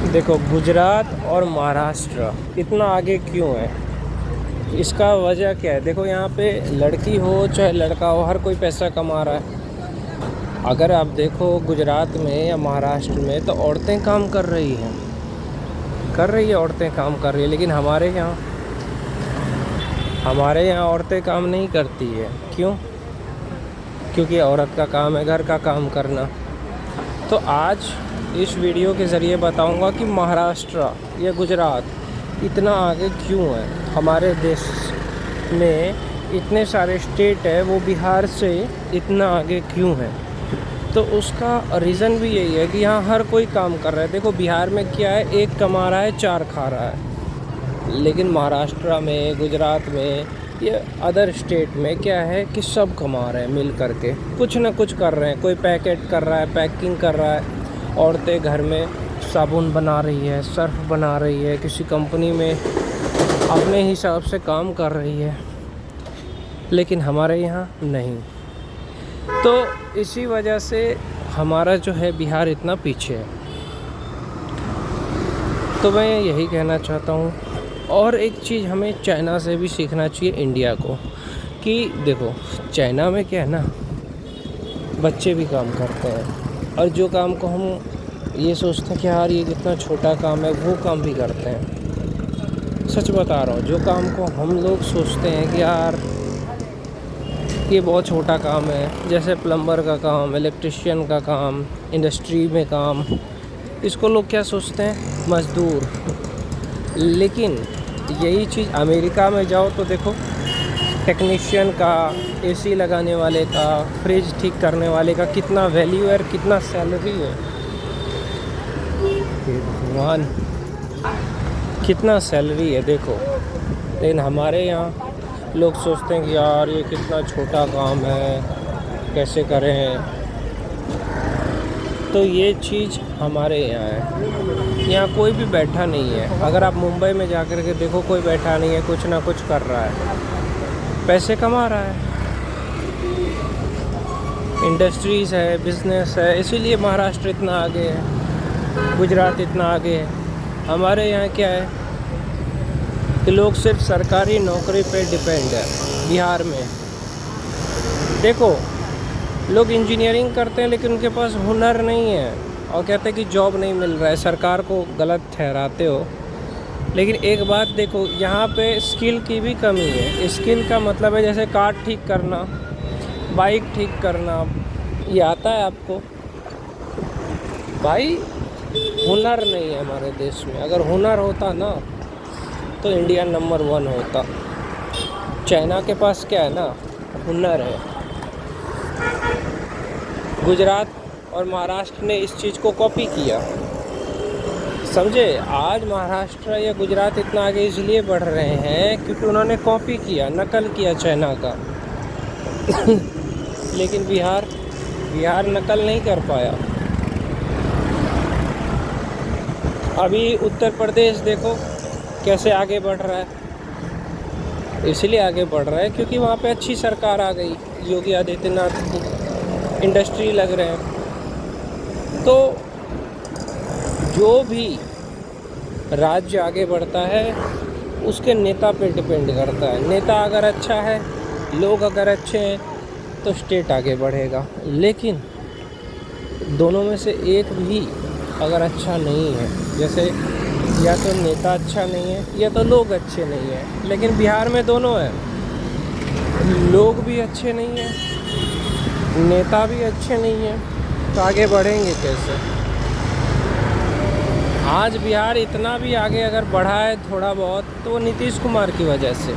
देखो, गुजरात और महाराष्ट्र इतना आगे क्यों है, इसका वजह क्या है। देखो, यहाँ पे लड़की हो चाहे लड़का हो, हर कोई पैसा कमा रहा है। अगर आप देखो गुजरात में या महाराष्ट्र में, तो औरतें काम कर रही है, औरतें काम कर रही है। लेकिन हमारे यहाँ औरतें काम नहीं करती है। क्यों? क्योंकि औरत का काम है घर का काम करना। तो आज इस वीडियो के ज़रिए बताऊंगा कि महाराष्ट्र या गुजरात इतना आगे क्यों है। हमारे देश में इतने सारे स्टेट है, वो बिहार से इतना आगे क्यों है। तो उसका रीज़न भी यही है कि यहाँ हर कोई काम कर रहा है। देखो, बिहार में क्या है, एक कमा रहा है चार खा रहा है। लेकिन महाराष्ट्र में, गुजरात में या अदर स्टेट में क्या है कि सब कमा रहे हैं मिल करके, कुछ ना कुछ कर रहे हैं। कोई पैकेट कर रहा है, पैकिंग कर रहा है। औरतें घर में साबुन बना रही है, सर्फ बना रही है, किसी कंपनी में अपने हिसाब से काम कर रही है। लेकिन हमारे यहाँ नहीं। तो इसी वजह से हमारा जो है बिहार इतना पीछे है। तो मैं यही कहना चाहता हूँ। और एक चीज़ हमें चाइना से भी सीखना चाहिए, इंडिया को, कि देखो चाइना में क्या है ना, बच्चे भी काम करते हैं। और जो काम को हम ये सोचते हैं कि यार ये कितना छोटा काम है, वो काम भी करते हैं। सच बता रहा हूँ, जो काम को हम लोग सोचते हैं कि यार ये बहुत छोटा काम है, जैसे प्लम्बर का काम, इलेक्ट्रिशियन का काम, इंडस्ट्री में काम, इसको लोग क्या सोचते हैं, मज़दूर। लेकिन यही चीज़ अमेरिका में जाओ तो देखो, टेक्नीशियन का, एसी लगाने वाले का, फ्रिज ठीक करने वाले का कितना वैल्यू है और कितना सैलरी है। भगवान, कितना सैलरी है देखो। लेकिन हमारे यहाँ लोग सोचते हैं कि यार ये कितना छोटा काम है, कैसे करें। तो ये चीज़ हमारे यहाँ है। यहाँ कोई भी बैठा नहीं है। अगर आप मुंबई में जा कर के देखो, कोई बैठा नहीं है, कुछ ना कुछ कर रहा है, पैसे कमा रहा है। इंडस्ट्रीज़ है, बिजनेस है, इसीलिए महाराष्ट्र इतना आगे है, गुजरात इतना आगे है। हमारे यहाँ क्या है कि लोग सिर्फ सरकारी नौकरी पे डिपेंड है। बिहार में देखो, लोग इंजीनियरिंग करते हैं लेकिन उनके पास हुनर नहीं है, और कहते हैं कि जॉब नहीं मिल रहा है। सरकार को गलत ठहराते हो। लेकिन एक बात देखो, यहाँ पे स्किल की भी कमी है। स्किल का मतलब है जैसे कार ठीक करना, बाइक ठीक करना, ये आता है आपको? भाई, हुनर नहीं है हमारे देश में। अगर हुनर होता ना तो इंडिया नंबर 1 होता। चाइना के पास क्या है ना, हुनर है। गुजरात और महाराष्ट्र ने इस चीज़ को कॉपी किया, समझे। आज महाराष्ट्र या गुजरात इतना आगे इसलिए बढ़ रहे हैं क्योंकि उन्होंने कॉपी किया, नकल किया चाइना का। लेकिन बिहार नकल नहीं कर पाया। अभी उत्तर प्रदेश देखो कैसे आगे बढ़ रहा है। इसलिए आगे बढ़ रहा है क्योंकि वहाँ पे अच्छी सरकार आ गई, योगी आदित्यनाथ की, इंडस्ट्री लग रहे हैं। तो जो भी राज्य आगे बढ़ता है उसके नेता पे डिपेंड करता है। नेता अगर अच्छा है, लोग अगर अच्छे हैं, तो स्टेट आगे बढ़ेगा। लेकिन दोनों में से एक भी अगर अच्छा नहीं है, जैसे या तो नेता अच्छा नहीं है या तो लोग अच्छे नहीं हैं। लेकिन बिहार में दोनों है, लोग भी अच्छे नहीं हैं, नेता भी अच्छे नहीं हैं, तो आगे बढ़ेंगे कैसे। आज बिहार इतना भी आगे अगर बढ़ा है थोड़ा बहुत, तो वो नीतीश कुमार की वजह से।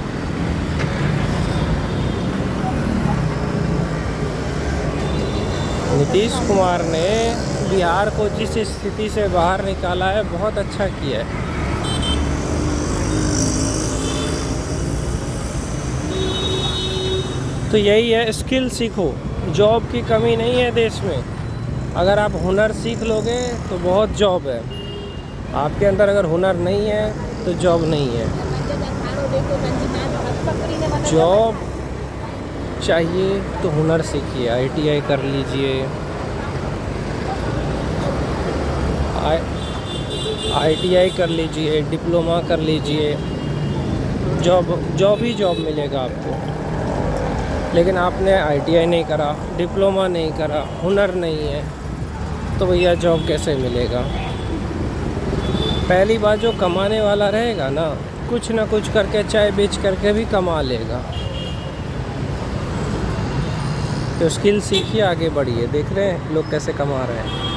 नीतीश कुमार ने बिहार को जिस स्थिति से बाहर निकाला है, बहुत अच्छा किया है। तो यही है, स्किल सीखो, जॉब की कमी नहीं है देश में। अगर आप हुनर सीख लोगे तो बहुत जॉब है। आपके अंदर अगर हुनर नहीं है तो जॉब नहीं है। जॉब चाहिए तो हुनर सीखिए, ITI कर लीजिए, ITI कर लीजिए, डिप्लोमा कर लीजिए, जॉब मिलेगा आपको। लेकिन आपने ITI नहीं करा, डिप्लोमा नहीं करा, हुनर नहीं है, तो भैया जॉब कैसे मिलेगा। पहली बात, जो कमाने वाला रहेगा ना, कुछ ना कुछ करके, चाय बेच करके भी कमा लेगा। तो स्किल सीखिए, आगे बढ़िए। देख रहे हैं लोग कैसे कमा रहे हैं।